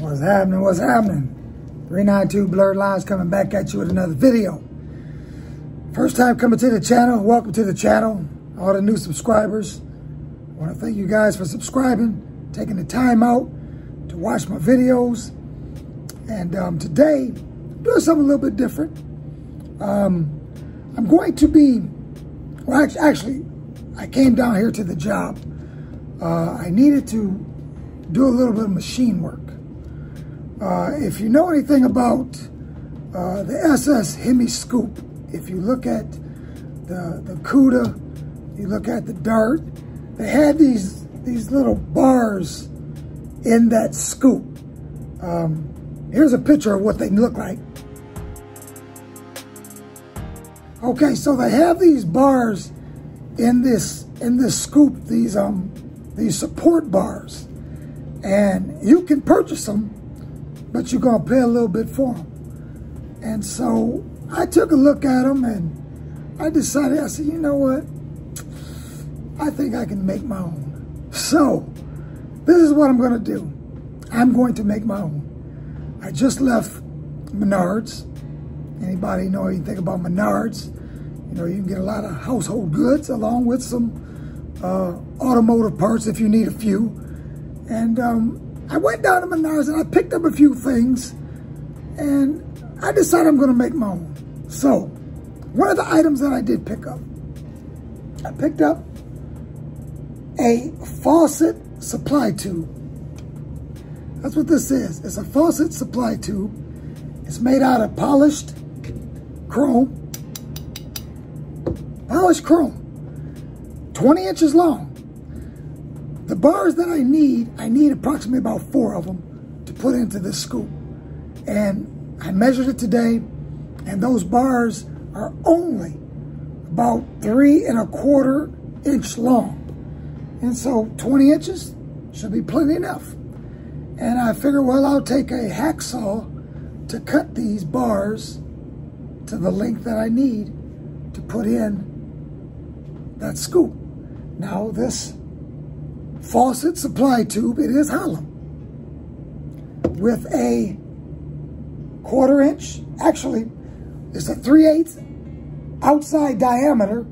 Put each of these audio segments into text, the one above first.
What's happening? What's happening? 392 Blurred Lines coming back at you with another video. First time coming to the channel, welcome to the channel. All the new subscribers, I want to thank you guys for subscribing, taking the time out to watch my videos. And today, I'm doing something a little bit different. I'm going to be, well, actually, I came down here to the job. I needed to do a little bit of machine work. If you know anything about the SS Hemi scoop, if you look at the CUDA, you look at the Dart, they had these little bars in that scoop. Here's a picture of what they look like. Okay, so they have these bars in this scoop, these support bars, and you can purchase them, but you're gonna pay a little bit for them. And so I took a look at them and I decided, I said, you know what? I think I can make my own. So this is what I'm gonna do. I'm going to make my own. I just left Menards. Anybody know anything about Menards? You know, you can get a lot of household goods along with some automotive parts if you need a few. And I went down to Menards and I picked up a few things and I decided I'm gonna make my own. So one of the items that I did pick up, I picked up a faucet supply tube. That's what this is. It's a faucet supply tube. It's made out of polished chrome. Polished chrome. 20 inches long. The bars that I need approximately about 4 of them to put into this scoop. And I measured it today, and those bars are only about 3 1/4 inch long. And so 20 inches should be plenty enough. And I figured, well, I'll take a hacksaw to cut these bars to the length that I need to put in that scoop. Now this faucet supply tube, it is hollow with a 1/4 inch, actually it's a 3/8 outside diameter,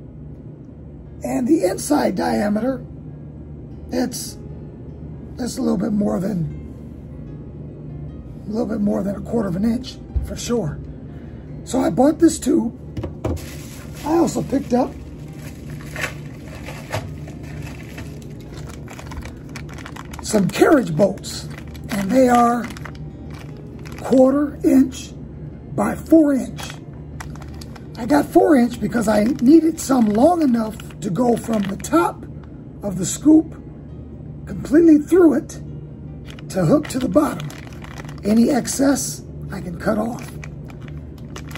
and the inside diameter, it's a little bit more than a 1/4 inch for sure. So I bought this tube. I also picked up some carriage bolts, and they are 1/4 inch by 4 inch. I got 4 inch because I needed some long enough to go from the top of the scoop completely through it to hook to the bottom. Any excess I can cut off.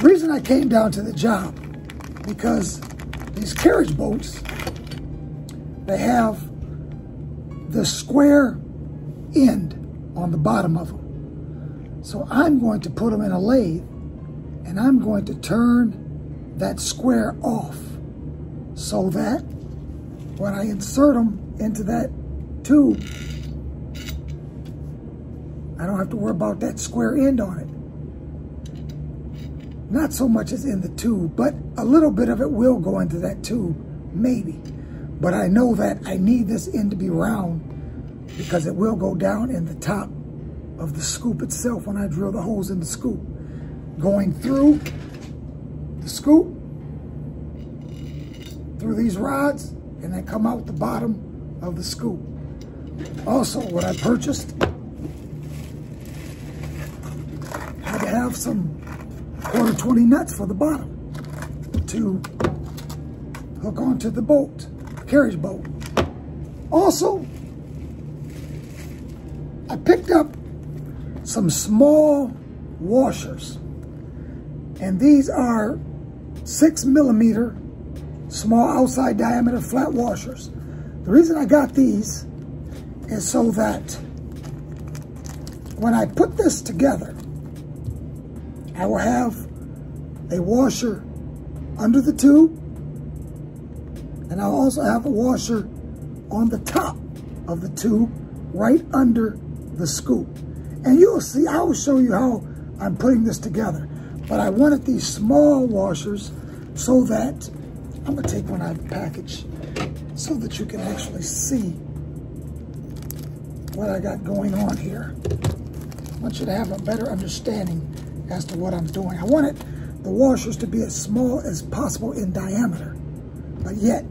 The reason I came down to the job, because these carriage bolts, they have the square end on the bottom of them. So I'm going to put them in a lathe and I'm going to turn that square off so that when I insert them into that tube, I don't have to worry about that square end on it. Not so much as in the tube, but a little bit of it will go into that tube, maybe. But I know that I need this end to be round because it will go down in the top of the scoop itself when I drill the holes in the scoop. Going through the scoop, through these rods, and then come out the bottom of the scoop. Also, what I purchased, I had to have some 1/4 20 nuts for the bottom to hook onto the bolt, carriage bolt. Also, I picked up some small washers, and these are 6 millimeter small outside diameter flat washers. The reason I got these is so that when I put this together, I will have a washer under the tube, and I'll also have a washer on the top of the tube right under the scoop. And you'll see, I will show you how I'm putting this together. But I wanted these small washers so that, I'm gonna take one out of the package so that you can actually see what I got going on here. I want you to have a better understanding as to what I'm doing. I wanted the washers to be as small as possible in diameter, but yet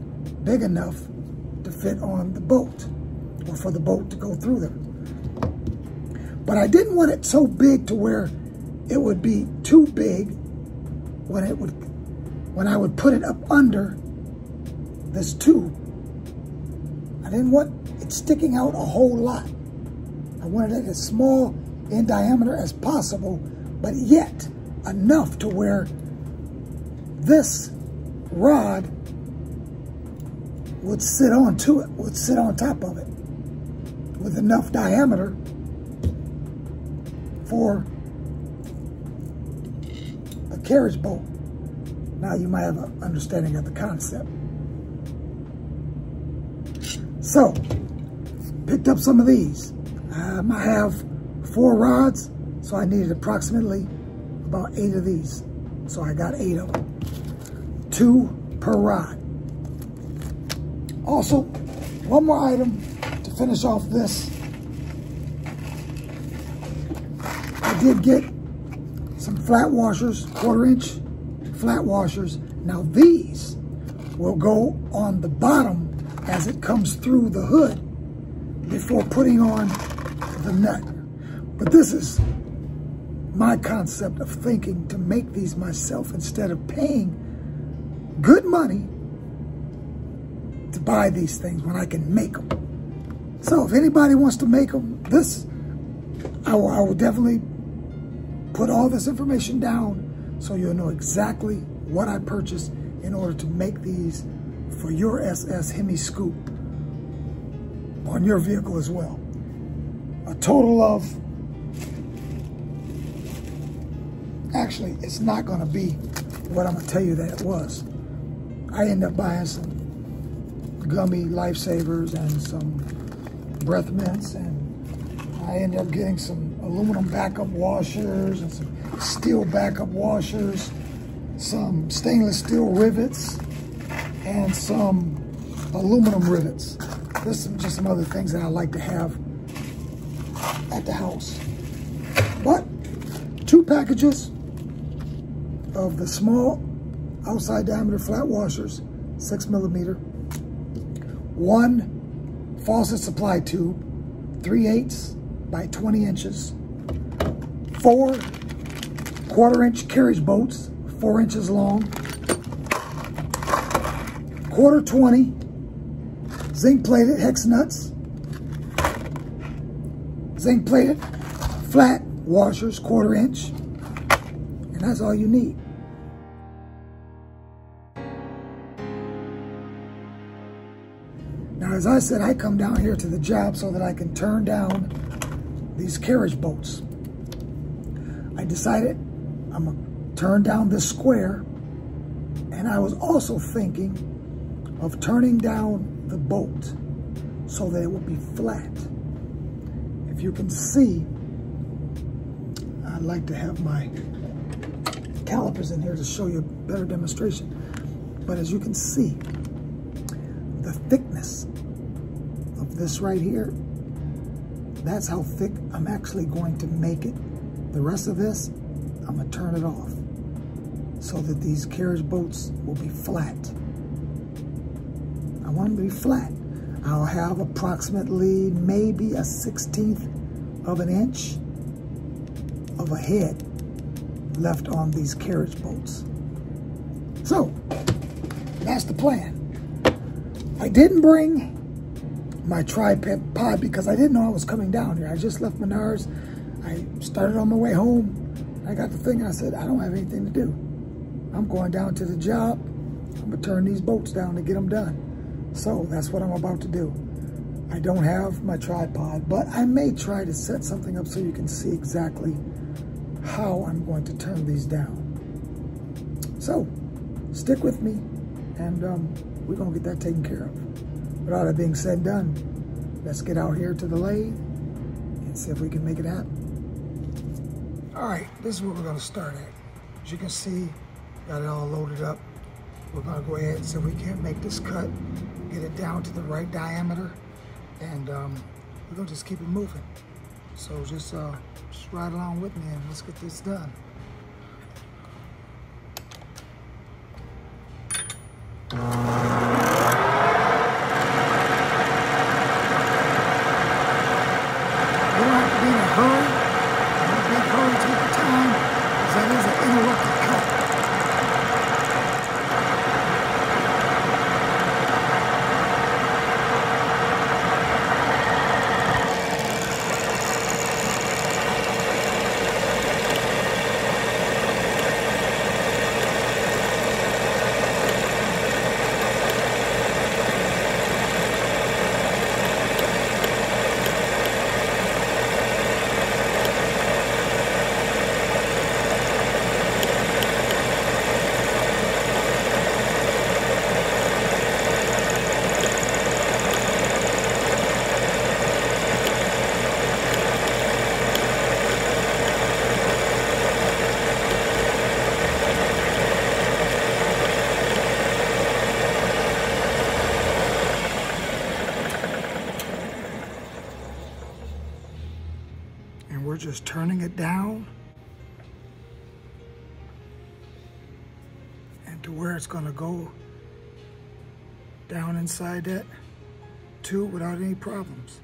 big enough to fit on the boat or for the boat to go through them. But I didn't want it so big to where it would be too big when I would put it up under this tube. I didn't want it sticking out a whole lot. I wanted it as small in diameter as possible, but yet enough to where this rod would sit on top of it with enough diameter for a carriage bolt. Now you might have an understanding of the concept. So, picked up some of these. I have 4 rods, so I needed approximately about 8 of these. So I got 8 of them, 2 per rod. Also, one more item to finish off this. I did get some flat washers, 1/4-inch flat washers. Now these will go on the bottom as it comes through the hood before putting on the nut. But this is my concept of thinking to make these myself instead of paying good money to buy these things when I can make them. So if anybody wants to make them, I will definitely put all this information down so you'll know exactly what I purchased in order to make these for your SS Hemi scoop on your vehicle as well. A total of, actually, it's not gonna be what I'm gonna tell you that it was. I ended up buying some gummy lifesavers and some breath mints, and I ended up getting some aluminum backup washers and some steel backup washers, some stainless steel rivets, and some aluminum rivets. There's just some other things that I like to have at the house. But 2 packages of the small outside diameter flat washers, 6mm, 1 faucet supply tube, 3/8 by 20 inches, 4 1/4-inch carriage bolts, 4 inches long, 1/4-20 zinc plated hex nuts, zinc plated flat washers, 1/4-inch, and that's all you need. Now, as I said, I come down here to the job so that I can turn down these carriage bolts. I decided I'm gonna turn down this square, and I was also thinking of turning down the bolt so that it would be flat. If you can see, I'd like to have my calipers in here to show you a better demonstration. But as you can see, the thickness of this right here, that's how thick I'm actually going to make it. The rest of this, I'm gonna turn it off so that these carriage bolts will be flat. I want them to be flat. I'll have approximately maybe a 1/16 of an inch of a head left on these carriage bolts. So, that's the plan. I didn't bring my tripod because I didn't know I was coming down here. I just left Menards. I started on my way home. I got the thing and I said, I don't have anything to do. I'm going down to the job. I'm gonna turn these bolts down to get them done. So that's what I'm about to do. I don't have my tripod, but I may try to set something up so you can see exactly how I'm going to turn these down. So stick with me and we're gonna get that taken care of. With all that being said and done, let's get out here to the lathe and see if we can make it happen. All right, this is what we're gonna start at. As you can see, got it all loaded up. We're gonna go ahead and see if we can't make this cut, get it down to the right diameter, and we're gonna just keep it moving. So just ride along with me and let's get this done. We're just turning it down and to where it's going to go down inside that tube without any problems.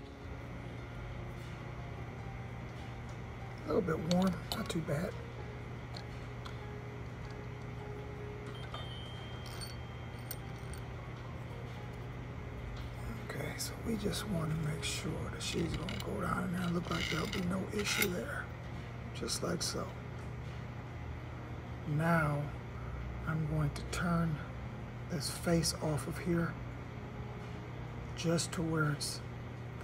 A little bit warm, not too bad. Okay, so we just want to make sure that she's going to go down in there and look like there'll be no issue there. Just like so. Now, I'm going to turn this face off of here just to where it's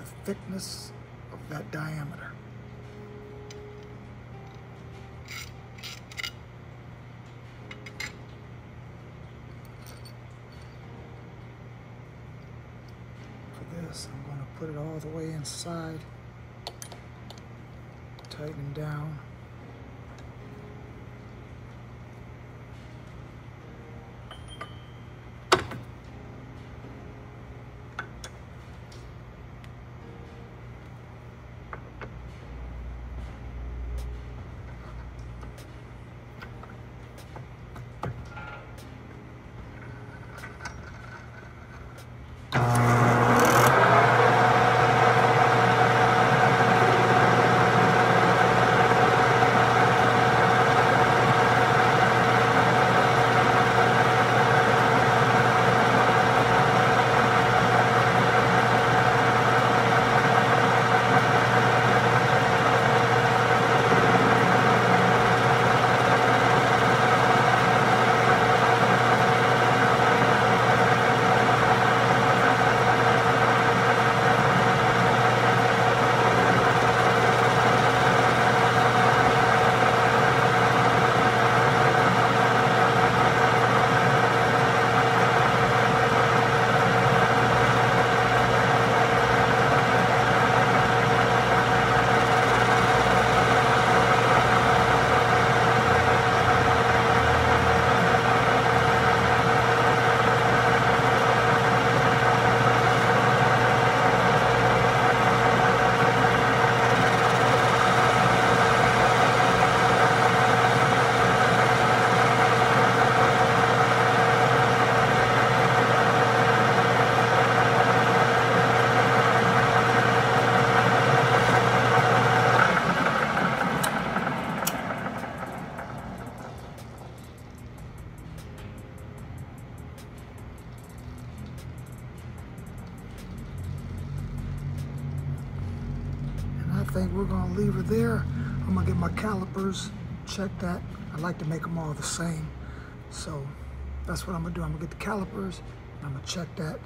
the thickness of that diameter. I'm going to put it all the way inside, tighten down. I think we're gonna leave her there. I'm gonna get my calipers, check that. I like to make them all the same. So that's what I'm gonna do. I'm gonna get the calipers, and I'm gonna check that.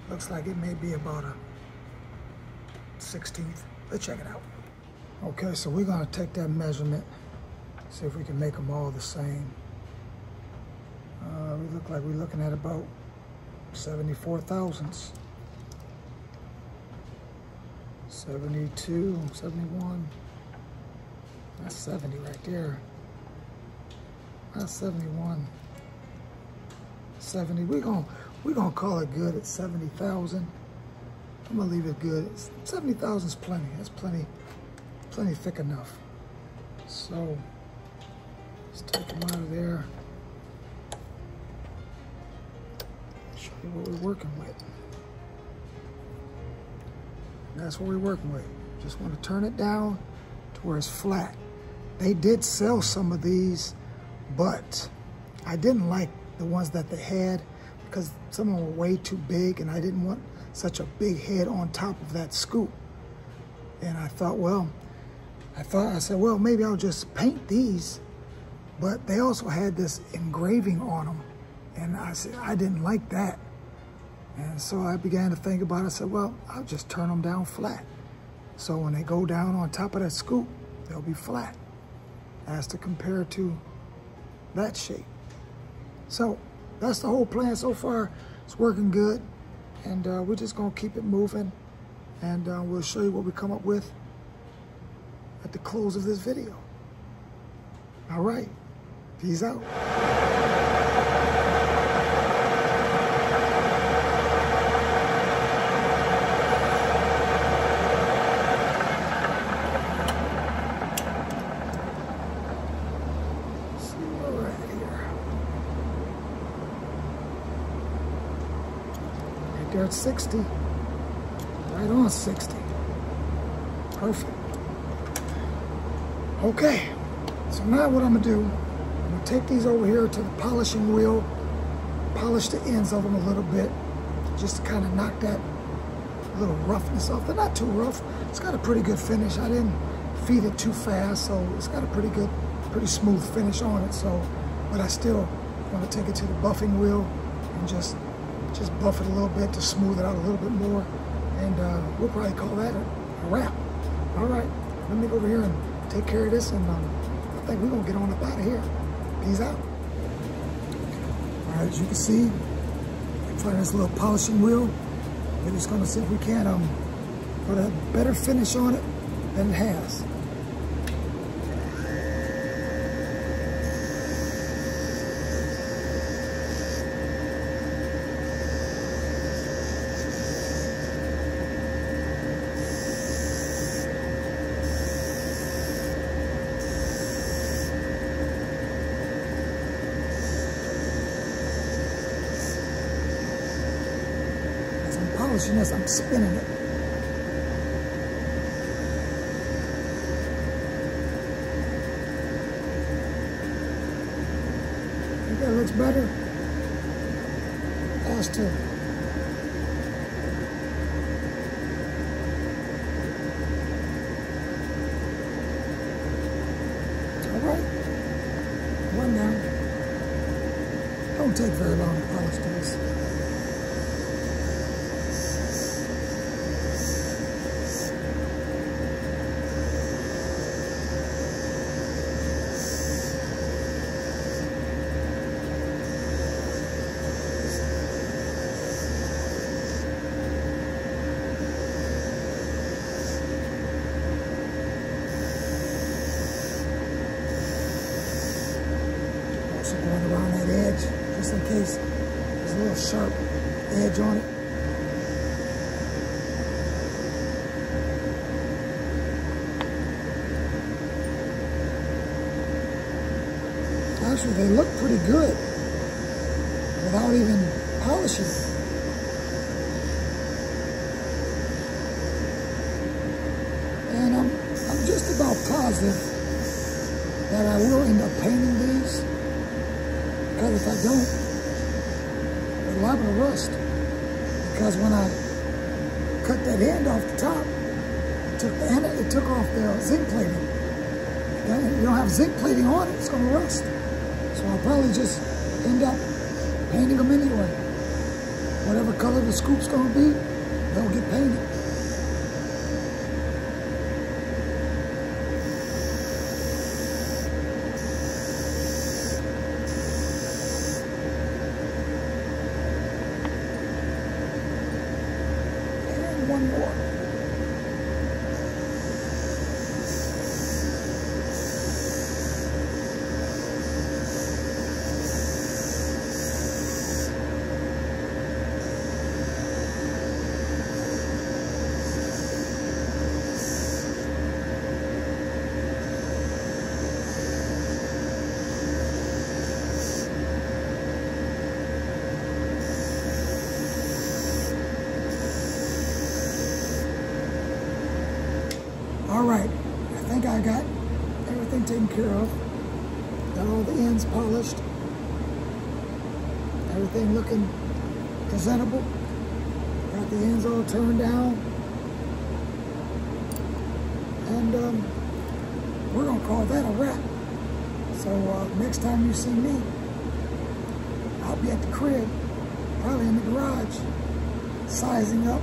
Looks like it may be about a 16th. Let's check it out. Okay, so we're gonna take that measurement, see if we can make them all the same. We look like we're looking at about 74 thousandths. 72, 71. That's 70 right there. That's 71. 70. We're gonna call it good at 70,000. I'm gonna leave it good. 70,000 is plenty. That's plenty thick enough. So let's take them out of there. Show you what we're working with. And that's what we're working with. Just want to turn it down to where it's flat. They did sell some of these, but I didn't like the ones that they had because some of them were way too big, and I didn't want such a big head on top of that scoop. And I thought, I said, well, maybe I'll just paint these. But they also had this engraving on them, and I said, I didn't like that. And so I began to think about it. I said, well, I'll just turn them down flat. So when they go down on top of that scoop, they'll be flat as to compare to that shape. So that's the whole plan so far. It's working good, and we're just gonna keep it moving, and we'll show you what we come up with at the close of this video. All right, peace out. There at 60, right on 60. Perfect. Okay, so now what I'm gonna do, I'm gonna take these over here to the polishing wheel, polish the ends of them a little bit, just to kind of knock that little roughness off. They're not too rough. It's got a pretty good finish. I didn't feed it too fast, so it's got a pretty good, pretty smooth finish on it. So, but I still want to take it to the buffing wheel and just buff it a little bit to smooth it out a little bit more, and we'll probably call that a wrap. All right, let me go over here and take care of this, and I think we're gonna get on up out of here. Peace out. All right, as you can see, trying this little polishing wheel. We're just gonna see if we can put a better finish on it than it has. Polishing this, I'm spinning it. Think that looks better? Has to. All right, one down. Don't take very long to polish this. Going around that edge, just in case there's a little sharp edge on it. Actually, they look pretty good without even polishing. And I'm just about positive that I will end up painting these. Because if I don't, they're liable to rust. Because when I cut that end off the top, it took off the zinc plating. And if you don't have zinc plating on it, it's going to rust. So I'll probably just end up painting them anyway. Whatever color the scoop's going to be, they'll get painted. One more. care of. Got all the ends polished. Everything looking presentable. Got the ends all turned down. And we're gonna call that a wrap. So next time you see me, I'll be at the crib, probably in the garage, sizing up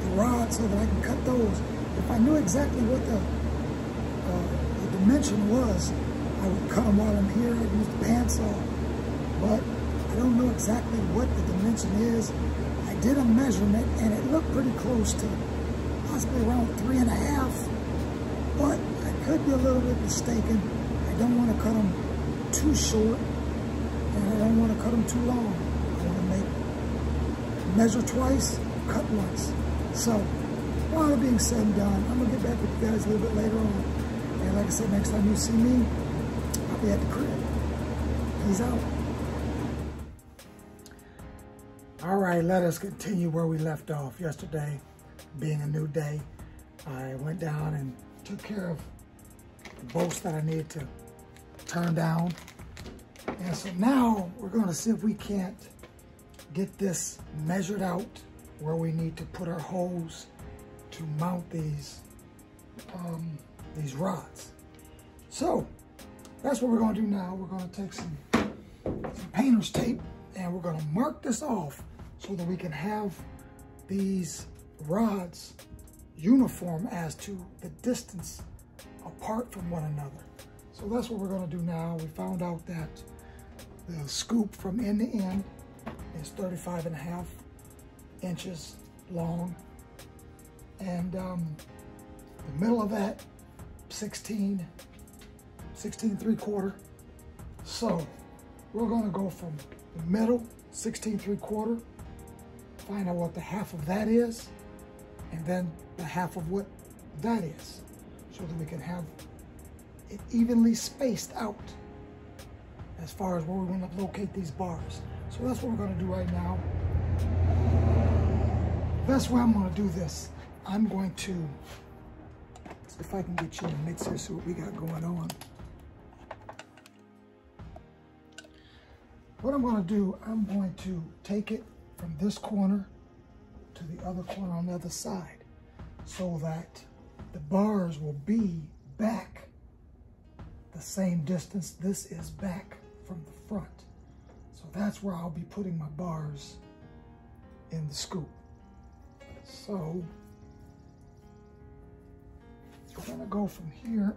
the rods so that I can cut those. If I knew exactly what the dimension was, I would cut them while I'm here. I'd use the bandsaw. But I don't know exactly what the dimension is. I did a measurement and it looked pretty close to possibly around 3.5. But I could be a little bit mistaken. I don't want to cut them too short and I don't want to cut them too long. I want to measure twice, cut once. So, all that being said and done, I'm going to get back with you guys a little bit later on. And like I said, next time you see me, I'll be at the crib. Peace out. All right, let us continue where we left off. Yesterday, being a new day, I went down and took care of the bolts that I needed to turn down. And so now we're going to see if we can't get this measured out where we need to put our holes to mount these rods. So that's what we're going to do now. We're going to take some painter's tape and we're going to mark this off so that we can have these rods uniform as to the distance apart from one another. So that's what we're going to do now. We found out that the scoop from end to end is 35.5 inches long, and the middle of that 16 3/4. So we're going to go from the middle 16 3/4, find out what the half of that is, and then the half of what that is, so that we can have it evenly spaced out as far as where we want to locate these bars. So that's what we're going to do right now. That's where I'm going to do this. I'm going to, see if I can get you in the mix here, see what we got going on. What I'm going to do, I'm going to take it from this corner to the other corner on the other side, so that the bars will be back the same distance this is back from the front. So that's where I'll be putting my bars in the scoop. So we're gonna go from here.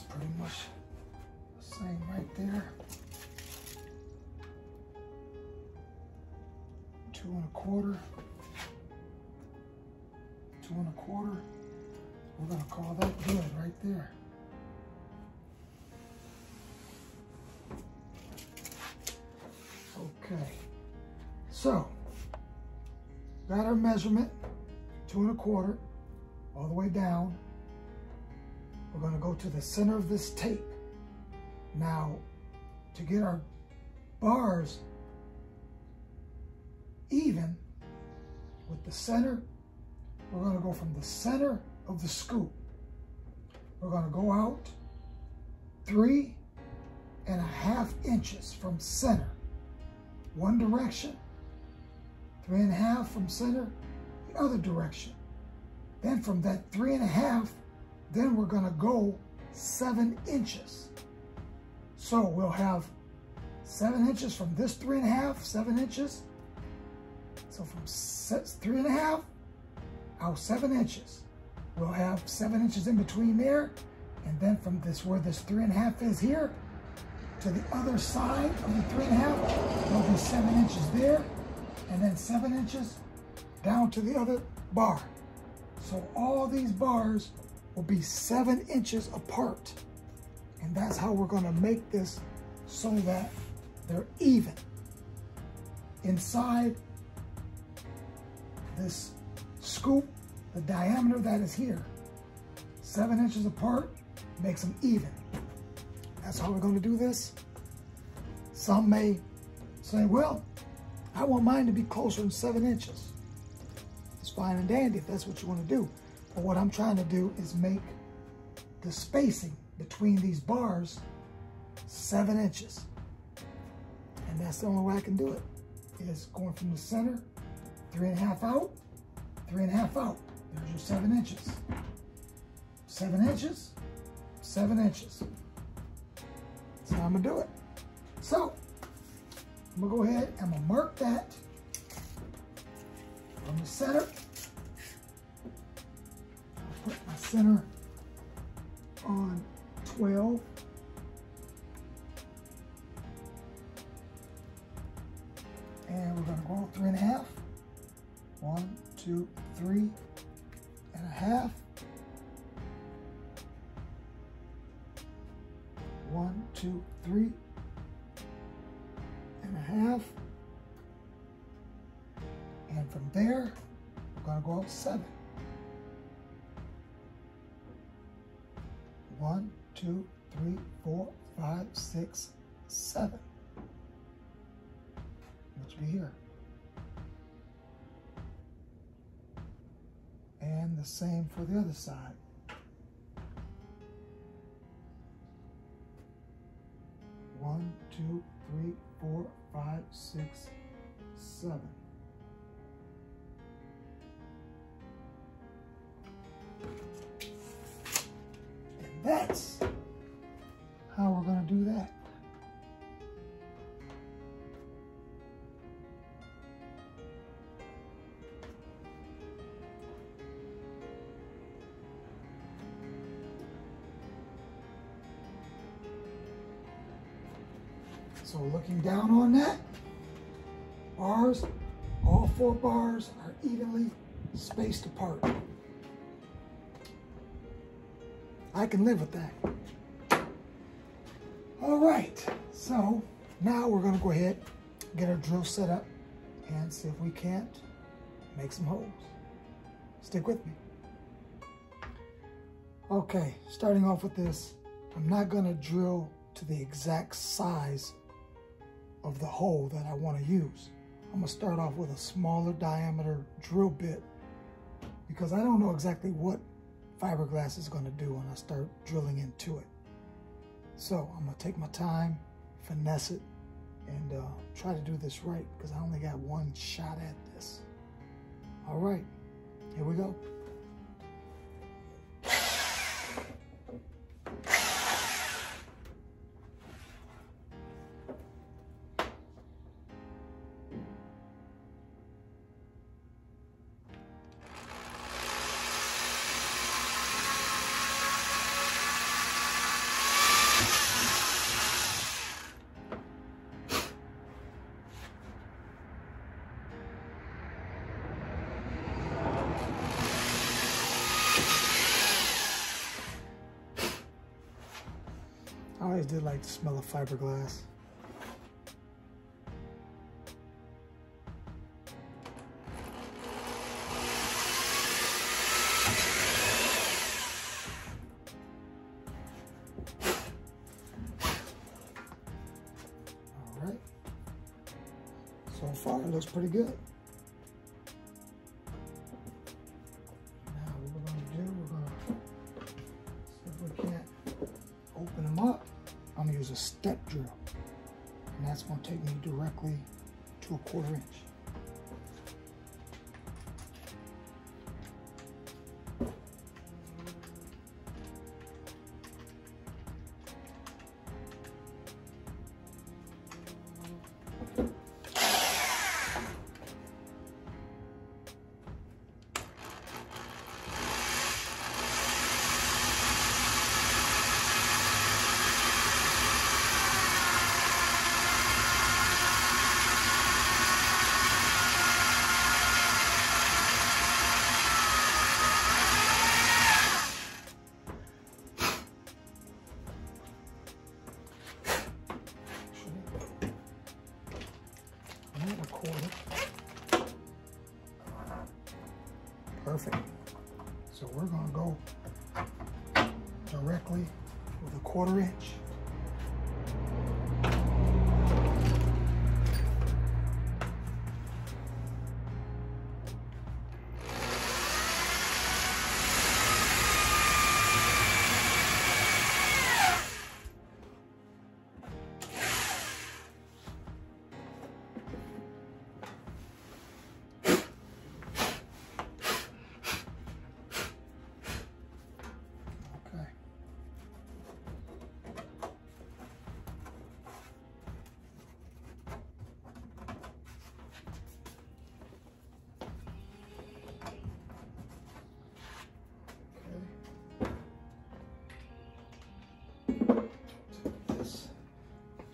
Pretty much the same right there. 2 1/4. 2 1/4. We're gonna call that good right there. Okay. So got our measurement, 2 1/4, all the way down. We're going to go to the center of this tape. Now, to get our bars even with the center, we're going to go from the center of the scoop. We're going to go out 3.5 inches from center, one direction, 3.5 from center, the other direction. Then from that 3.5, then we're gonna go 7 inches. So we'll have 7 inches from this 3.5, 7 inches. So from 3.5 out 7 inches. We'll have 7 inches in between there. And then from this, where this 3.5 is here, to the other side of the 3.5, there'll be 7 inches there, and then 7 inches down to the other bar. So all these bars will be 7 inches apart. And that's how we're gonna make this so that they're even. Inside this scoop, the diameter that is here, 7 inches apart, makes them even. That's how we're gonna do this. Some may say, well, I want mine to be closer than 7 inches. It's fine and dandy if that's what you wanna do. But what I'm trying to do is make the spacing between these bars 7 inches. And that's the only way I can do it, is going from the center, 3.5 out, 3.5 out. There's your 7 inches. 7 inches, 7 inches. That's how I'm gonna do it. So, I'm gonna go ahead and I'm gonna mark that from the center. I'll put my center on 12. And we're gonna go 3.5. 1, 2, 3.5. 1, 2, 3.5. And from there, we're gonna go out 7. 1, 2, 3, 4, 5, 6, 7. Which will be here. And the same for the other side. 1, 2, 3, 4, 5, 6, 7. And that's how we're going to do that. So looking down on that, bars, all 4 bars are evenly spaced apart. I can live with that. All right, so now we're gonna go ahead, get our drill set up and see if we can't make some holes. Stick with me. Okay, starting off with this, I'm not gonna drill to the exact size of the hole that I want to use. I'm gonna start off with a smaller diameter drill bit because I don't know exactly what fiberglass is gonna do when I start drilling into it. So I'm gonna take my time, finesse it, and try to do this right because I only got one shot at this. All right, here we go. I always did like the smell of fiberglass. All right. So far, it looks pretty good. Now, what we're going to do, we're going to see if we can't open them up. I'm gonna use a step drill, and that's gonna take me directly to a 1/4 inch. perfect. So we're gonna go directly with a 1/4 inch.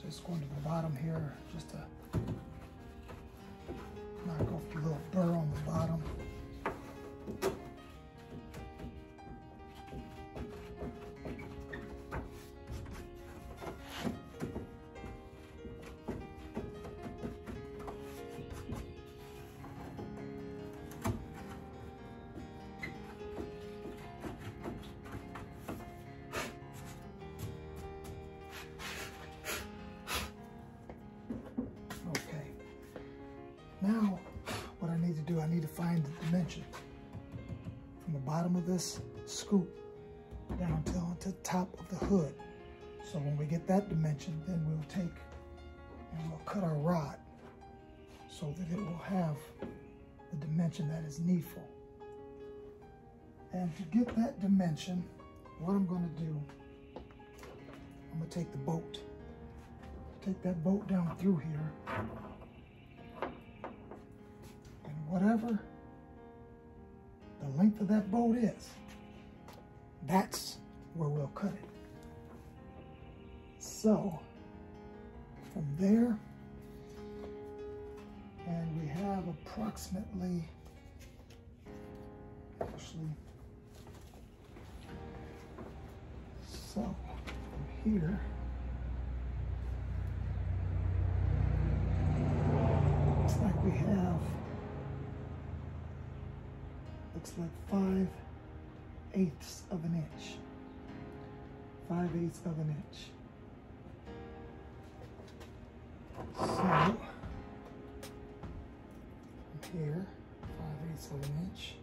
Just going to the bottom here, just to knock off the little burr on the bottom. Now, what I need to do, I need to find the dimension from the bottom of this scoop down to the top of the hood. So when we get that dimension, then we'll take and we'll cut our rod so that it will have the dimension that is needful. And to get that dimension, what I'm going to do, I'm going to take the bolt. Take that bolt down through here. Whatever the length of that bolt is, that's where we'll cut it. So from there, and we have approximately, actually, so from here, looks like we have, looks like 5/8 of an inch. 5/8 of an inch. So, from here, 5/8 of an inch.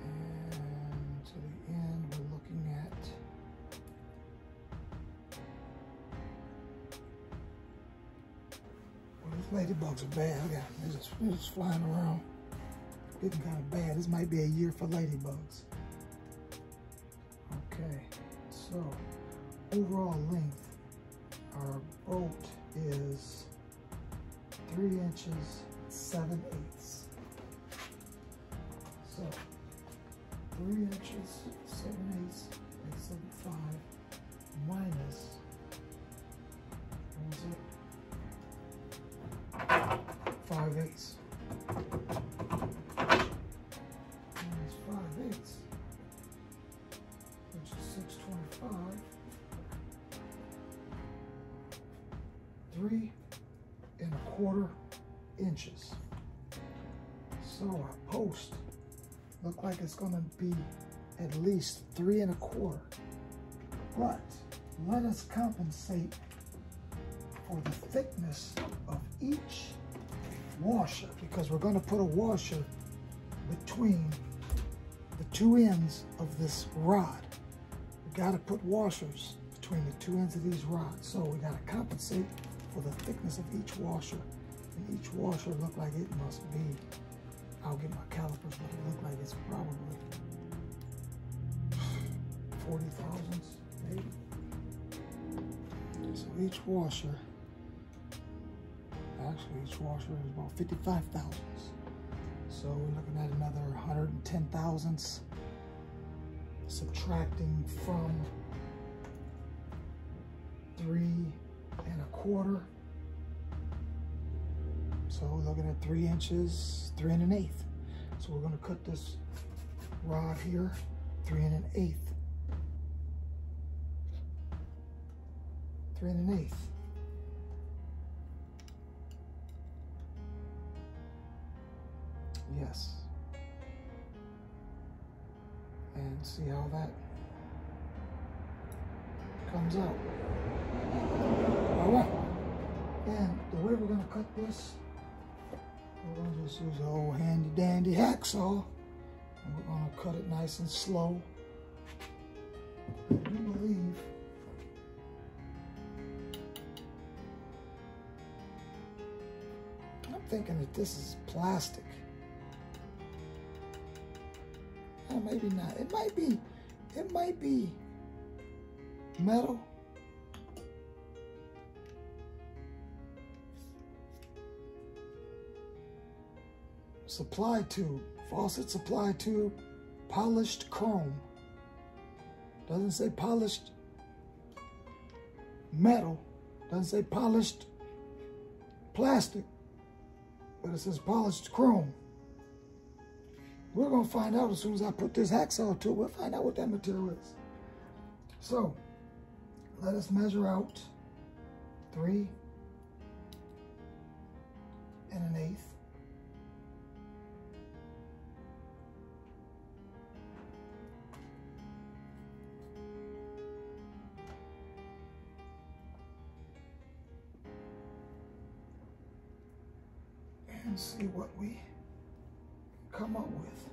And to the end, we're looking at well, these ladybugs are bad. Look at them. They're just flying around. Getting kind of bad. This might be a year for ladybugs. Okay, so overall length, our bolt is 3 inches 7/8. So 3 inches 7/8, 875 minus, what was it? 5/8. Which is 625. 3¼ inches. So our post look like it's going to be at least 3¼ But let us compensate for the thickness of each washer, because we're going to put a washer between the 2 ends of this rod. We got to put washers between the 2 ends of these rods. So we got to compensate for the thickness of each washer. And each washer look like it must be, I'll get my calipers, but it look like it's probably 40 thousandths, maybe. So each washer, actually each washer is about 55 thousandths. So we're looking at another 110 thousandths, subtracting from 3¼ So we're looking at 3 inches, 3 1/8. So we're going to cut this rod here 3 1/8. 3 1/8. Yes. and see how that comes out. All right, and the way we're gonna cut this, we're gonna just use an old handy dandy hacksaw, and we're gonna cut it nice and slow. I do believe I'm thinking that this is plastic. Oh, maybe not. It might be metal. Supply tube, faucet supply tube, polished chrome. Doesn't say polished metal, doesn't say polished plastic, but it says polished chrome. We're gonna find out as soon as I put this hacksaw to it. We'll find out what that material is. So, let us measure out 3 1/8. And see what we come up with.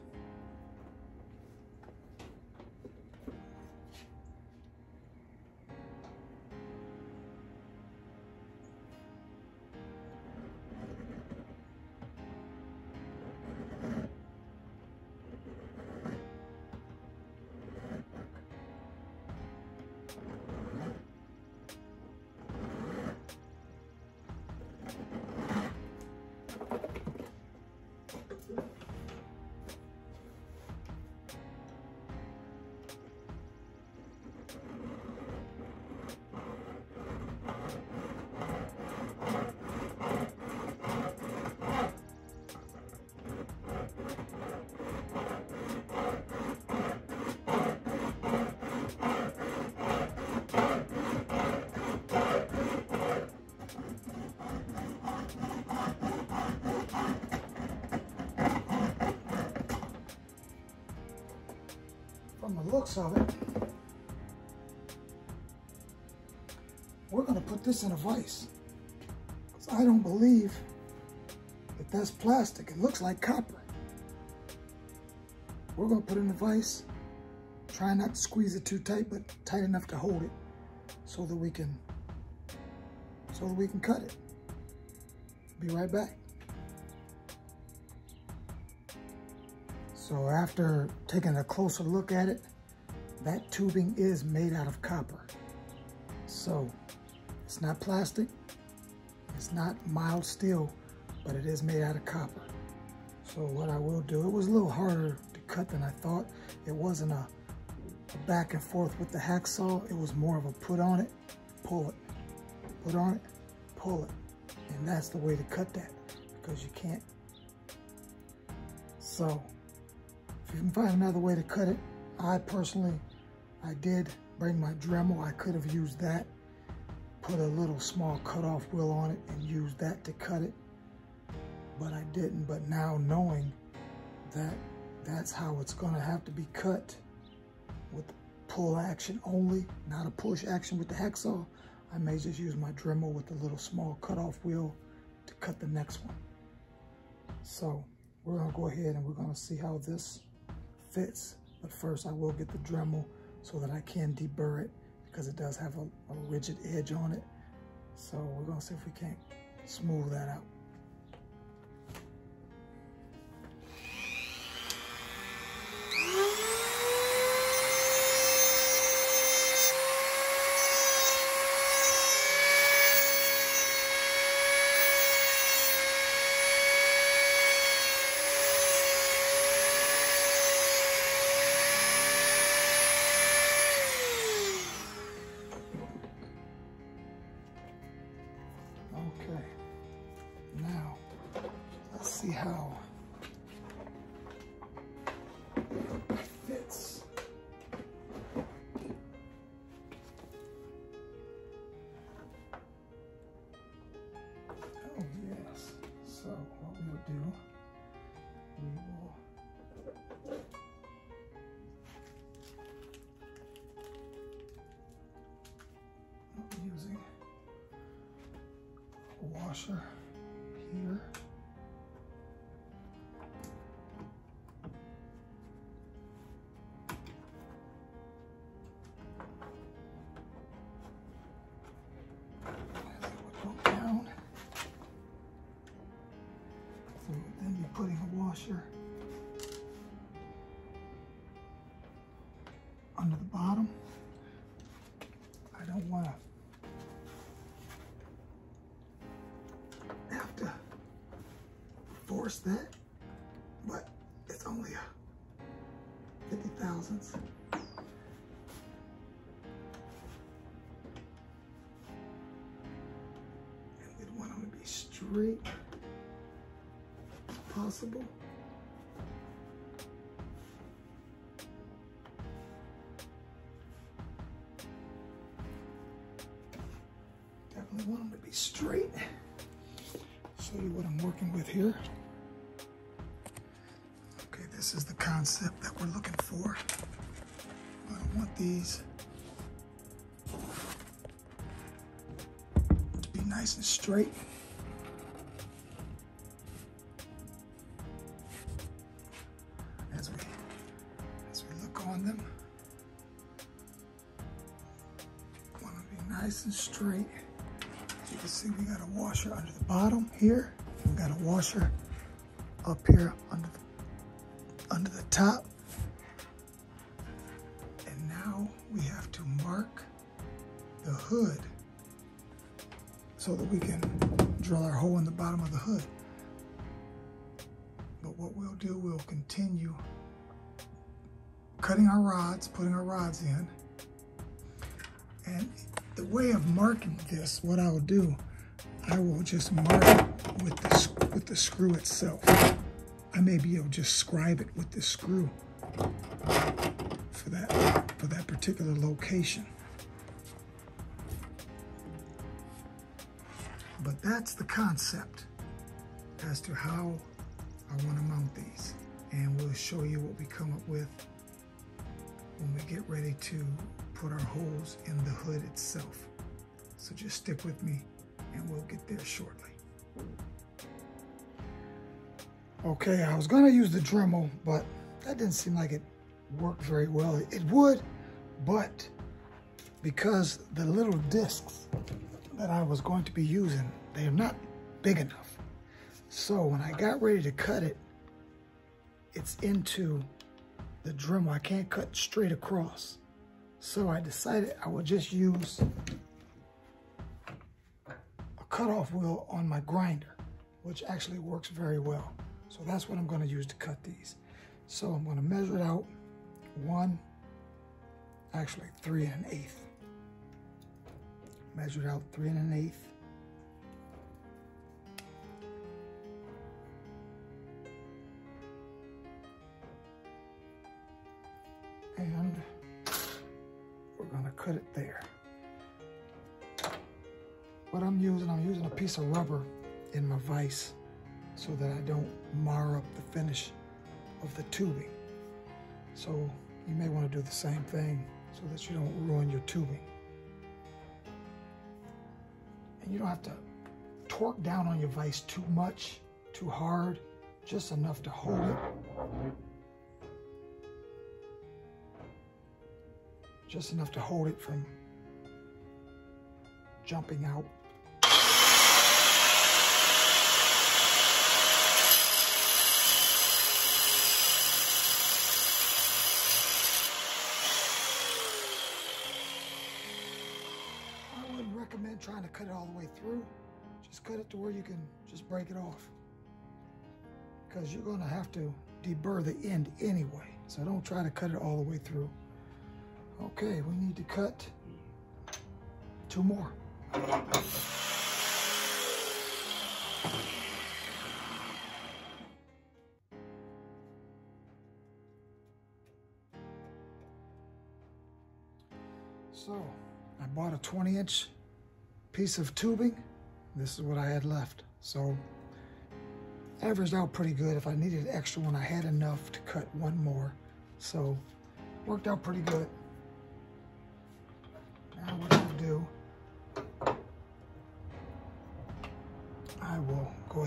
From the looks of it, we're going to put this in a vise. 'Cause I don't believe that that's plastic. It looks like copper. We're going to put it in a vise. Try not to squeeze it too tight, but tight enough to hold it so that we can cut it. Be right back. So after taking a closer look at it, that tubing is made out of copper. So it's not plastic, it's not mild steel, but it is made out of copper. So what I will do, it was a little harder to cut than I thought. It wasn't a back and forth with the hacksaw. It was more of a put on it, pull it, put on it, pull it. And that's the way to cut that, because you can't. So if you can find another way to cut it, I did bring my Dremel. I could have used that, put a little small cutoff wheel on it and used that to cut it, but I didn't. But now knowing that that's how it's gonna have to be cut, with pull action only, not a push action with the hacksaw, I may just use my Dremel with the little small cutoff wheel to cut the next one. So we're gonna go ahead and we're gonna see how this fits. But first I will get the Dremel so that I can deburr it, because it does have a rigid edge on it. So we're gonna see if we can't smooth that out. Okay, now let's see how it fits. Oh yes, so what we will do, we will washer here. Down. So then you're putting a washer under the bottom. I don't want to have to force that, but it's only a 50 thousandths. And we'd want them to be straight as possible. Definitely want them to be straight. Show you what I'm working with here. Okay, this is the concept that we're looking for. I want these to be nice and straight. As we look on them, want to be nice and straight. As you can see, we got a washer under the bottom here. We got a washer up here under the top. And now we have to mark the hood so that we can drill our hole in the bottom of the hood. But what we'll do, we'll continue cutting our rods, putting our rods in. And the way of marking this, what I will do, I will just mark it with the screw itself. I may be able to just scribe it with the screw for that particular location. But that's the concept as to how I want to mount these. And we'll show you what we come up with when we get ready to put our holes in the hood itself. So just stick with me and we'll get there shortly. Okay, I was gonna use the Dremel, but that didn't seem like it worked very well. It would, but because the little discs that I was going to be using, they're not big enough. So when I got ready to cut it, it's into the Dremel. I can't cut straight across. So I decided I would just use a cutoff wheel on my grinder, which actually works very well. So that's what I'm going to use to cut these. So I'm going to measure it out 3 1/8. Measure it out 3 1/8. And we're going to cut it there. What I'm using a piece of rubber in my vise so that I don't mar up the finish of the tubing. So you may want to do the same thing so that you don't ruin your tubing. And you don't have to torque down on your vise too much, too hard, just enough to hold it. Just enough to hold it from jumping out. I wouldn't recommend trying to cut it all the way through. Just cut it to where you can just break it off, because you're going to have to deburr the end anyway. So don't try to cut it all the way through. Okay, we need to cut 2 more. So, I bought a 20-inch piece of tubing. This is what I had left. So, averaged out pretty good. If I needed an extra one, I had enough to cut 1 more. So, worked out pretty good. Now what I'm going to do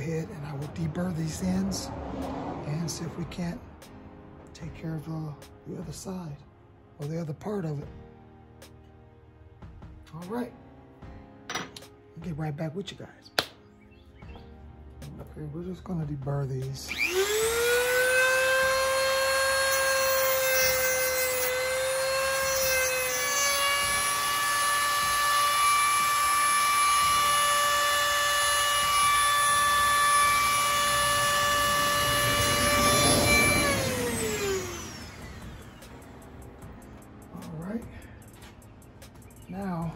ahead and I will deburr these ends and see if we can't take care of the other side or the other part of it. All right, I'll get right back with you guys. Okay, we're just gonna deburr these. Now,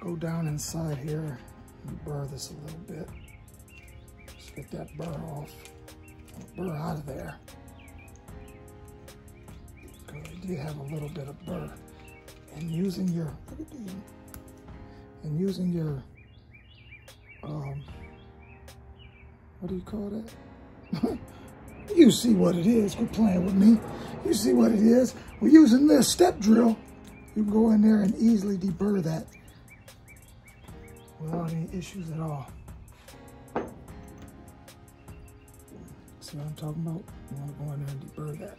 go down inside here and burr this a little bit. Just get that burr off, burr out of there. Because we did have a little bit of burr. And using your, look at these, and using your, what do you call that? You see what it is, quit playing with me. You see what it is. We're using this step drill. You can go in there and easily deburr that without any issues at all. See what I'm talking about? You want to go in there and deburr that.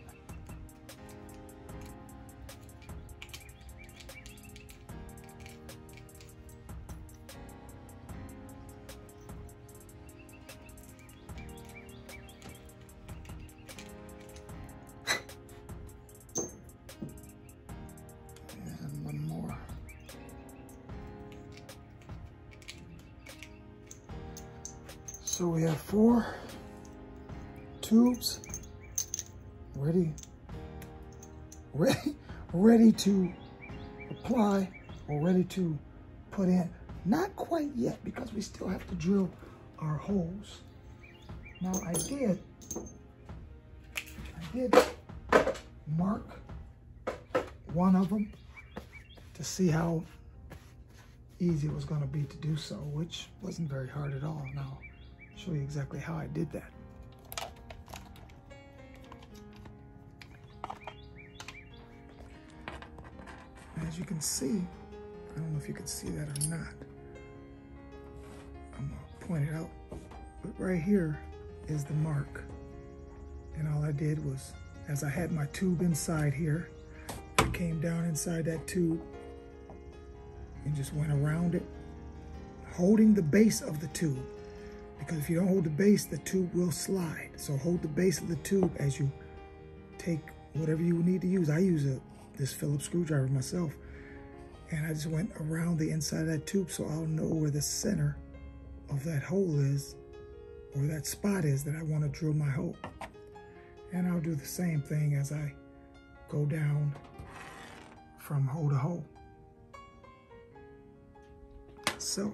So we have 4 tubes ready to apply or ready to put in. Not quite yet because we still have to drill our holes. Now I did mark one of them to see how easy it was going to be to do so, which wasn't very hard at all. Now show you exactly how I did that. As you can see, I don't know if you can see that or not. I'm gonna point it out, but right here is the mark. And all I did was, as I had my tube inside here, I came down inside that tube and just went around it, holding the base of the tube. Because if you don't hold the base, the tube will slide. So hold the base of the tube as you take whatever you need to use. I use this Phillips screwdriver myself. And I just went around the inside of that tube so I'll know where the center of that hole is, or that spot is that I want to drill my hole. And I'll do the same thing as I go down from hole to hole. So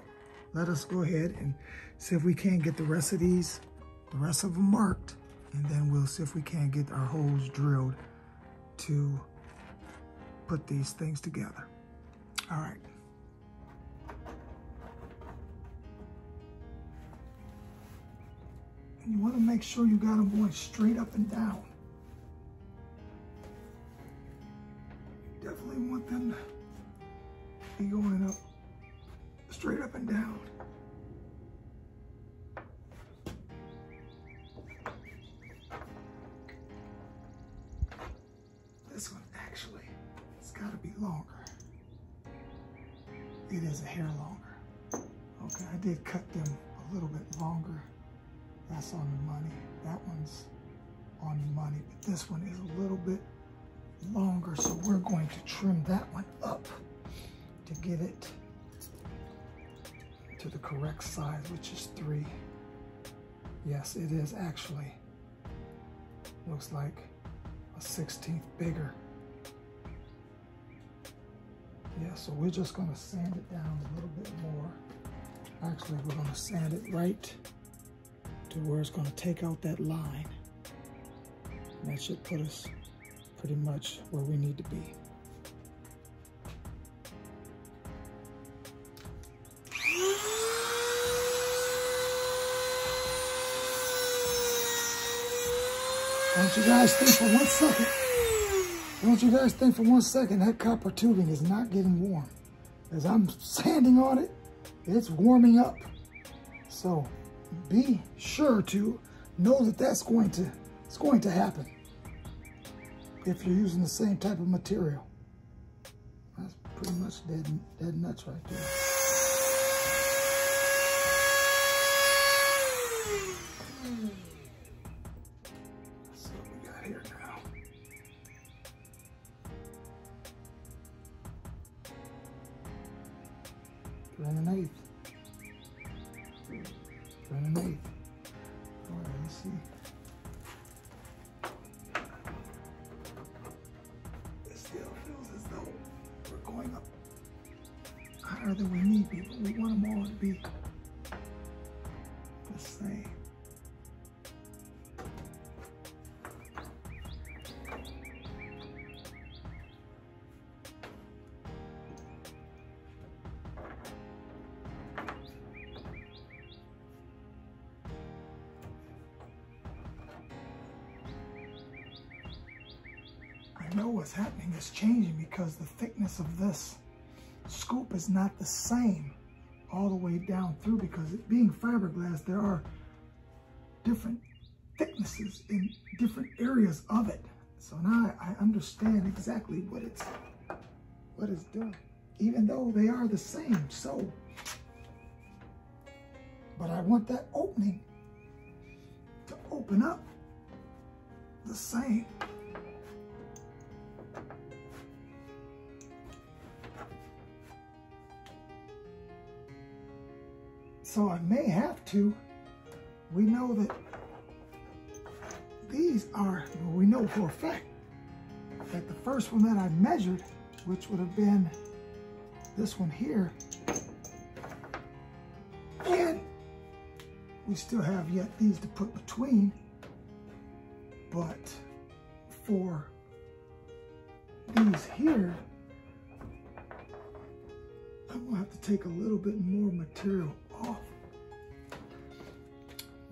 let us go ahead and see if we can't get the rest of them marked, and then we'll see if we can't get our holes drilled to put these things together. All right. And you want to make sure you got them going straight up and down. You definitely want them to be going up, straight up and down. This one actually, it's got to be longer. It is a hair longer. Okay, I did cut them a little bit longer. That's on the money. That one's on the money, but this one is a little bit longer, so we're going to trim that one up to get it to the correct size, which is 3. Yes, it is actually, looks like a 1/16 bigger. Yeah, so we're just gonna sand it down a little bit more. Actually, we're gonna sand it right to where it's gonna take out that line. And that should put us pretty much where we need to be. Don't you guys think for 1 second, that copper tubing is not getting warm. As I'm sanding on it, it's warming up. So be sure to know that it's going to happen if you're using the same type of material. That's pretty much dead nuts right there. Let's see what we got here now. Three and an eighth. All right, let's see. It still feels as though we're going up higher than we need to, but we want them all to be the same. I know what's happening is changing because the thickness of this scoop is not the same all the way down through, because it being fiberglass, there are different thicknesses in different areas of it. So now I understand exactly what it's doing, even though they are the same. So, but I want that opening to open up the same. So I may have to, we know that these are, well, we know for a fact that the first one that I measured, which would have been this one here, and we still have yet these to put between, but for these here, I'm gonna have to take a little bit more material off.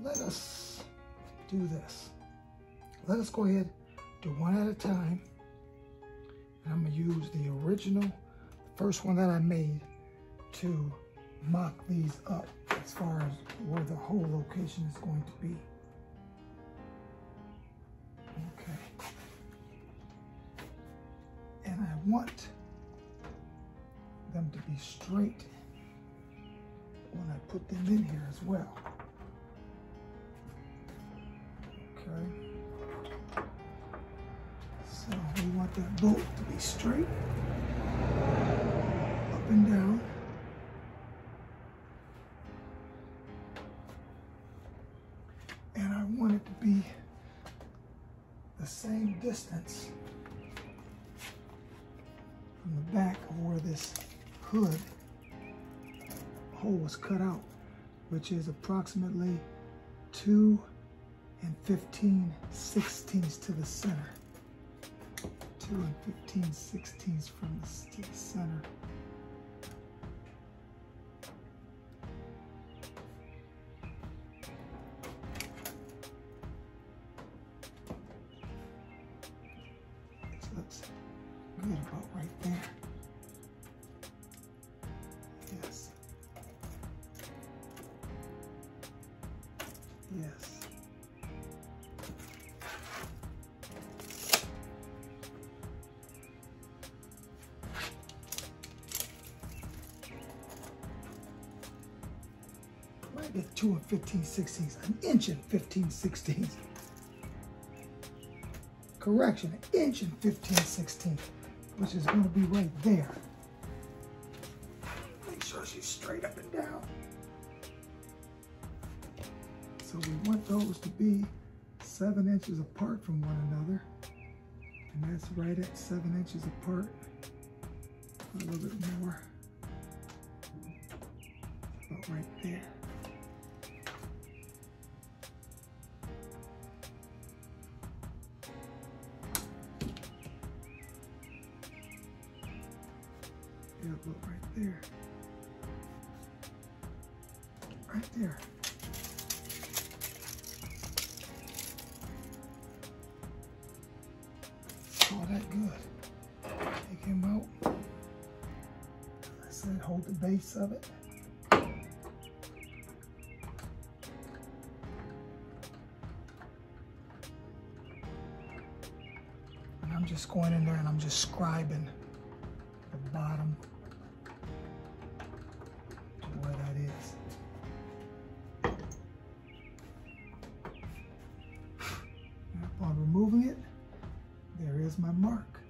Let us do this. Let us go ahead, do one at a time. And I'm gonna use the original, first one that I made, to mock these up as far as where the whole location is going to be. Okay. And I want them to be straight when I put them in here as well. Okay. So we want that bolt to be straight, up and down. And I want it to be the same distance from the back of where this hood hole was cut out, which is approximately 2 15/16 to the center. 2 15/16 from to the center. This looks good about right there. Yes. Yes. Might get 2 15/16, an inch and 15/16. Correction, an inch and 15/16, which is going to be right there. Make sure she's straight up and down. So we want those to be 7 inches apart from one another. And that's right at 7 inches apart. A little bit more. About right there. Yeah, about right there. Right there. All that good. Take him out. I said hold the base of it. just going in there and I'm just scribing the bottom to where that is. And upon removing it, there is my mark.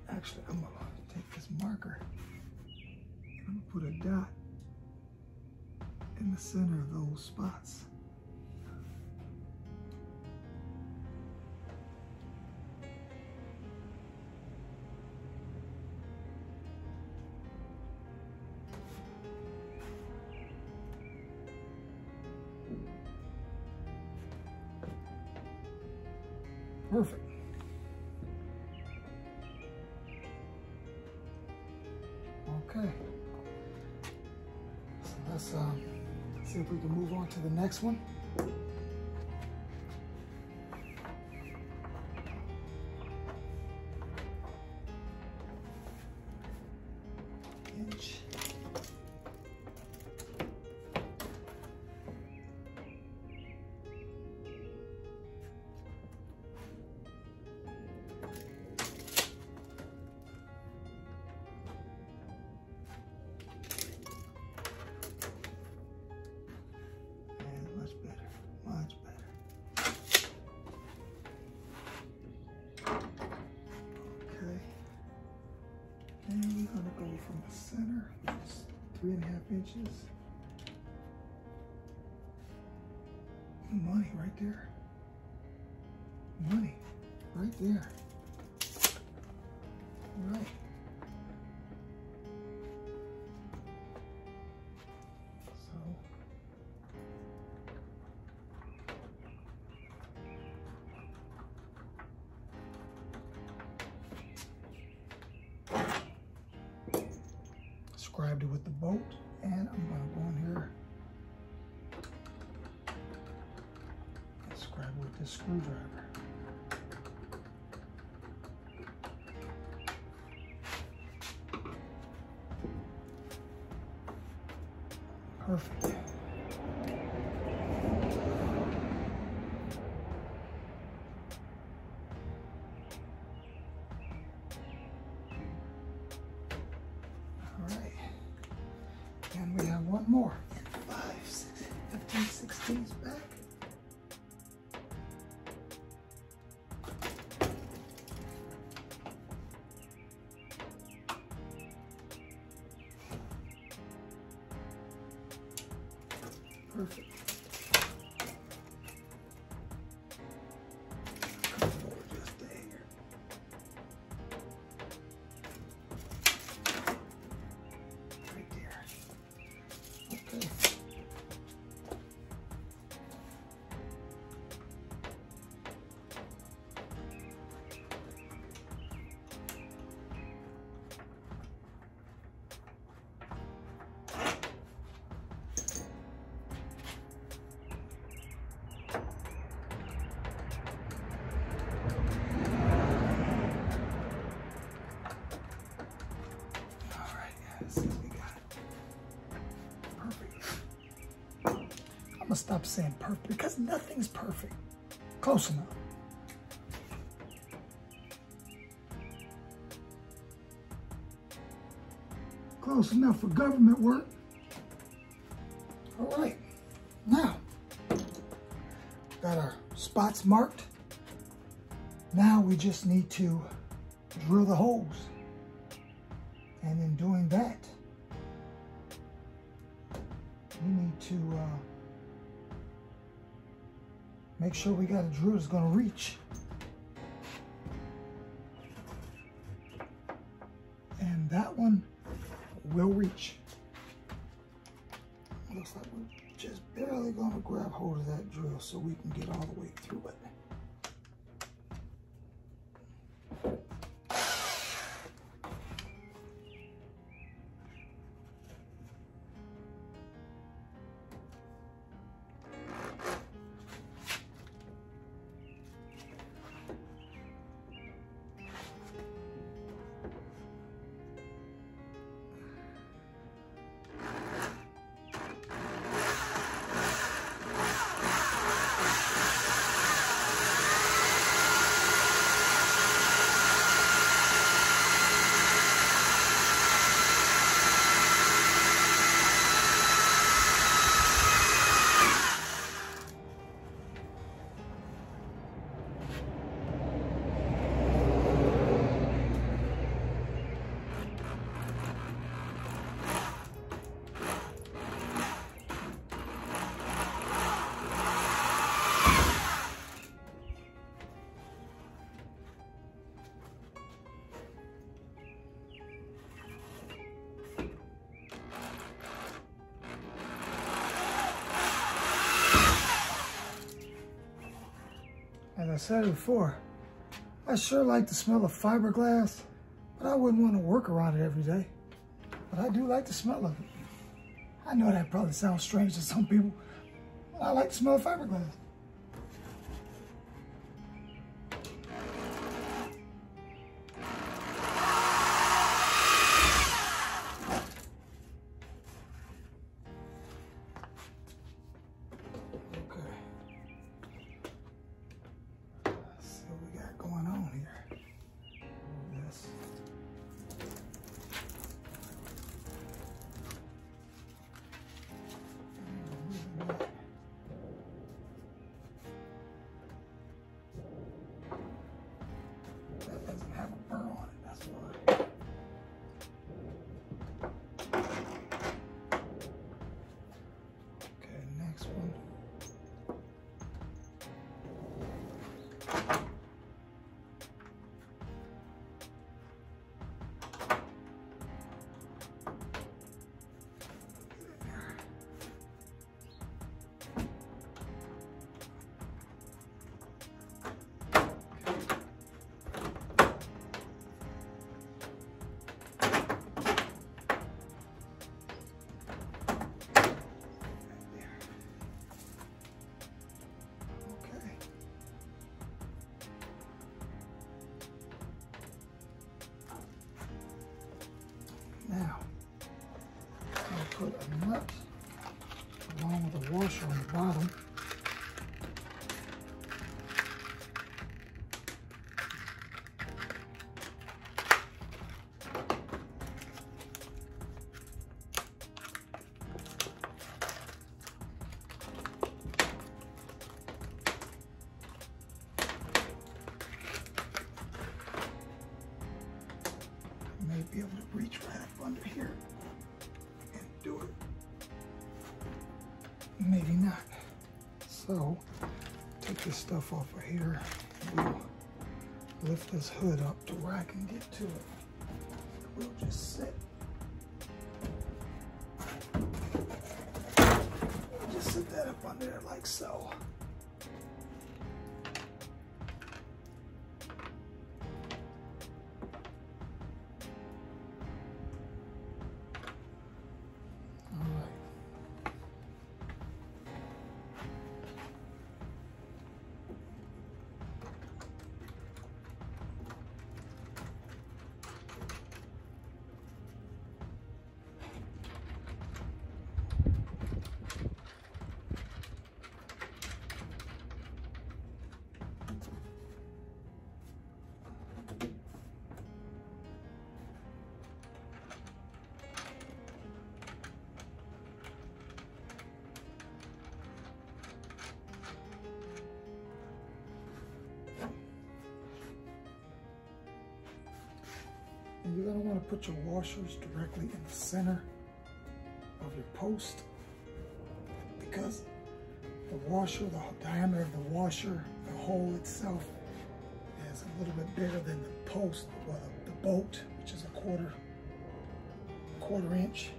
Actually, I'm gonna take this marker and I'm gonna put a dot in the center of those spots. Perfect. Okay. So let's see if we can move on to the next one. Inch. And we're going to go from the center, which is 3.5 inches. Money right there. Money right there. All right. Scribed it with the bolt, and I'm going to go in here and scribe it with this screwdriver. Perfect. And we have one more. 5, 15, 16's back. Perfect. Come over just there. Right there. Okay. I'm gonna stop saying perfect because nothing's perfect. Close enough. Close enough for government work. All right, now got our spots marked. Now we just need to drill the holes. And in doing that, we need to make sure we got a drill that's gonna reach. And that one will reach. Looks like we're just barely gonna grab hold of that drill so we can get all the way through it. I said it before, I sure like the smell of fiberglass, but I wouldn't want to work around it every day. But I do like the smell of it. I know that probably sounds strange to some people, but I like the smell of fiberglass. Now, I'll put a nut along with a washer on the bottom. Be able to reach right up under here and do it. Maybe not. So take this stuff off of here. We'll lift this hood up to where I can get to it. We'll just sit. We'll just sit that up under there like so. And you're going to want to put your washers directly in the center of your post, because the washer, the diameter of the washer, the hole itself is a little bit bigger than the post, well, the bolt, which is a quarter inch.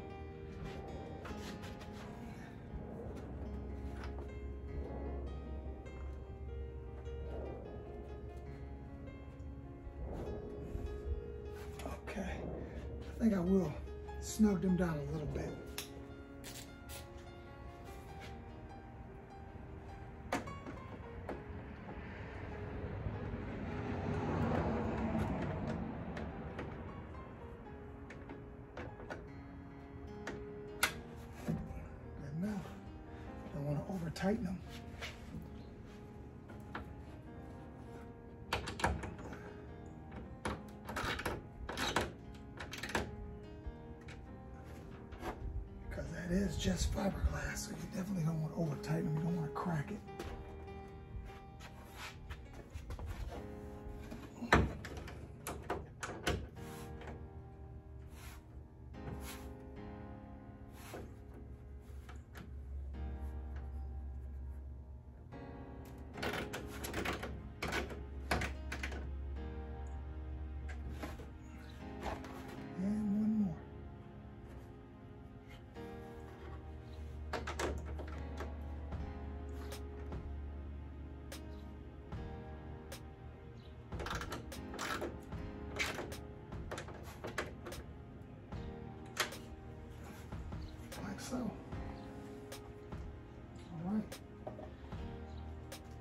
I think I will snug them down a little bit. Good enough. Don't want to over tighten them. It is just fiberglass, so you definitely don't want to over tighten them. You don't want to crack it.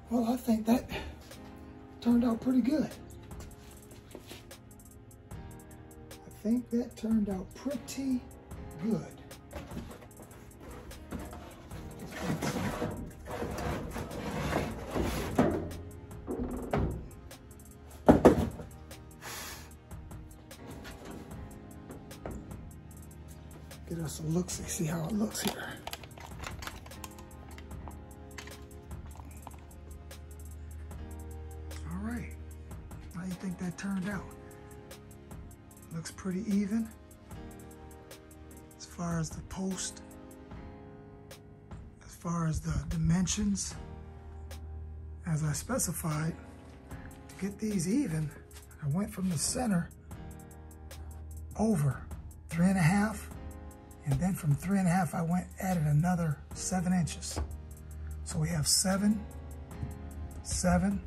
Well, I think that turned out pretty good. I think that turned out pretty good. Get us a look-see, see how it looks here. All right, how do you think that turned out? Looks pretty even as far as the post, as far as the dimensions. As I specified, to get these even, I went from the center over 3.5, and then from 3.5, I added another 7 inches. So we have 7, 7,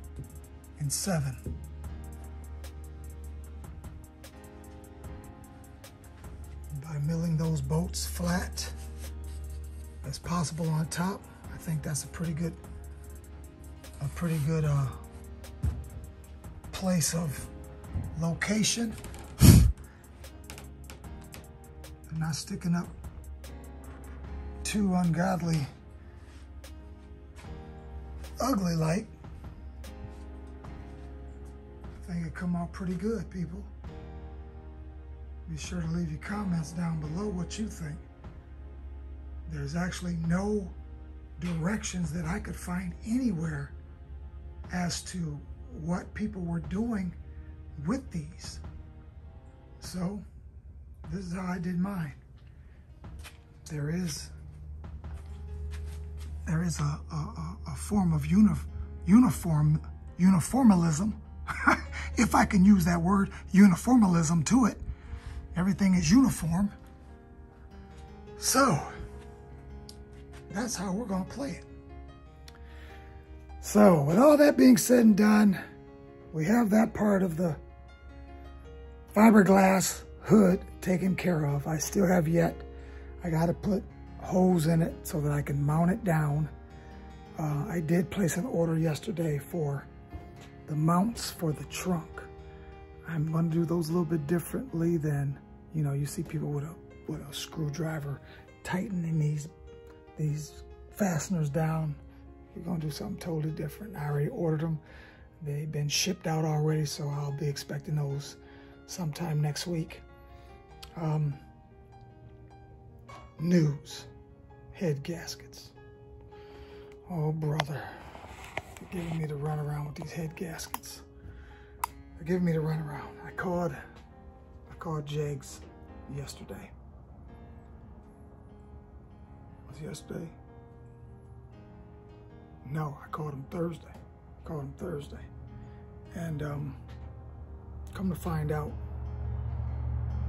and 7. By milling those bolts flat as possible on top, I think that's a pretty good place of location. I'm not sticking up too ungodly, ugly like. I think it come out pretty good, people. Be sure to leave your comments down below what you think. There's actually no directions that I could find anywhere as to what people were doing with these. So this is how I did mine. There is a form of uniformalism, if I can use that word, uniformalism to it. Everything is uniform. So that's how we're gonna play it. So with all that being said and done, we have that part of the fiberglass hood taken care of. I still have yet, I gotta put holes in it so that I can mount it down. I did place an order yesterday for the mounts for the trunk. I'm gonna do those a little bit differently than, you know, you see people with a screwdriver tightening these fasteners down. We're gonna do something totally different. I already ordered them. They've been shipped out already, so I'll be expecting those sometime next week. News, head gaskets. Oh brother, they're giving me the runaround with these head gaskets. They're giving me the runaround. I called Jegs yesterday. Was it yesterday? No, I called him Thursday. And come to find out,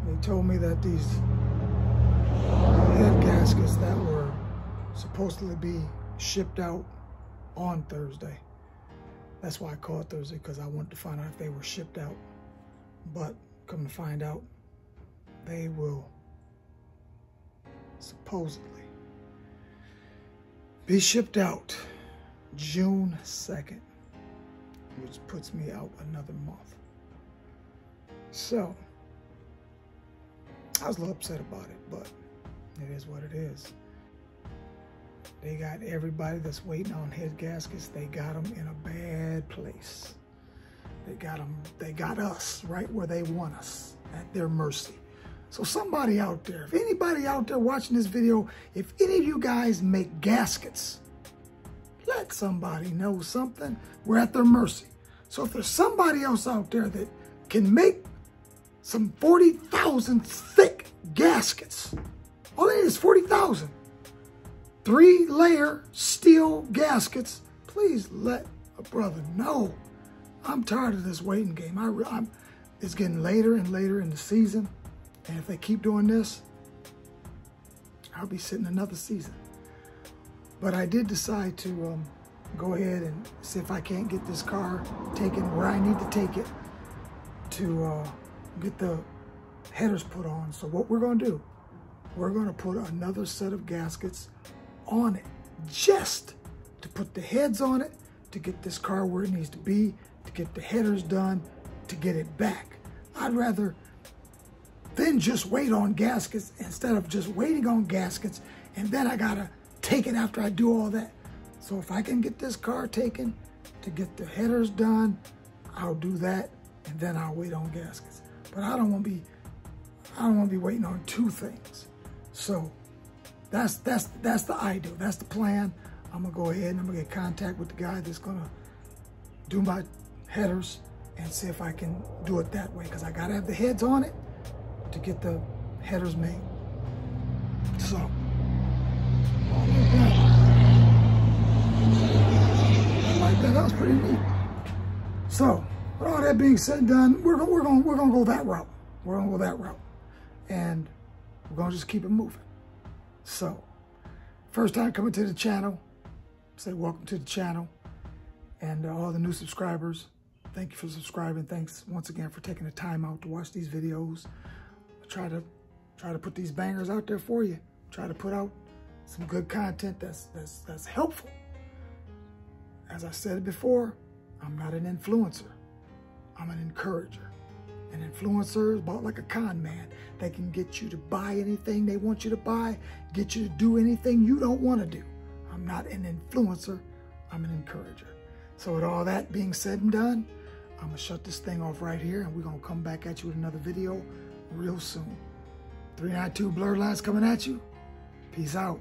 they told me that these head gaskets that were supposedly be shipped out on Thursday. That's why I called Thursday, because I wanted to find out if they were shipped out. But come to find out, they will supposedly be shipped out June 2nd, which puts me out another month. So I was a little upset about it, but it is what it is. They got everybody that's waiting on head gaskets, they got them in a bad place. They got us right where they want us, at their mercy. So somebody out there, if anybody out there watching this video, if any of you guys make gaskets, let somebody know something. We're at their mercy. So if there's somebody else out there that can make some 40,000 thick gaskets, all it is 40,000, 3-layer steel gaskets, please let a brother know. I'm tired of this waiting game. It's getting later and later in the season, and if they keep doing this, I'll be sitting another season. But I did decide to go ahead and see if I can't get this car taken where I need to take it to get the headers put on. So what we're gonna do, we're gonna put another set of gaskets on it, just to put the heads on it, to get this car where it needs to be, to get the headers done, to get it back. I'd rather then just wait on gaskets instead of just waiting on gaskets and then I gotta take it after I do all that. So if I can get this car taken to get the headers done, I'll do that and then I'll wait on gaskets. But I don't want to be waiting on two things. So that's the ideal. That's the plan. I'm gonna go ahead and I'm gonna get contact with the guy that's gonna do my headers and see if I can do it that way, because I gotta have the heads on it to get the headers made. So that was pretty neat. So with all that being said and done, we're gonna go that route. We're gonna go that route, and we're gonna just keep it moving. So, first time coming to the channel, say welcome to the channel, and all the new subscribers, thank you for subscribing. Thanks once again for taking the time out to watch these videos. I try to put these bangers out there for you. Try to put out some good content that's helpful. As I said before, I'm not an influencer. I'm an encourager. An influencer is about like a con man. They can get you to buy anything they want you to buy, get you to do anything you don't want to do. I'm not an influencer. I'm an encourager. So with all that being said and done, I'm going to shut this thing off right here, and we're going to come back at you with another video real soon. 392 Blurred Lines coming at you. Peace out.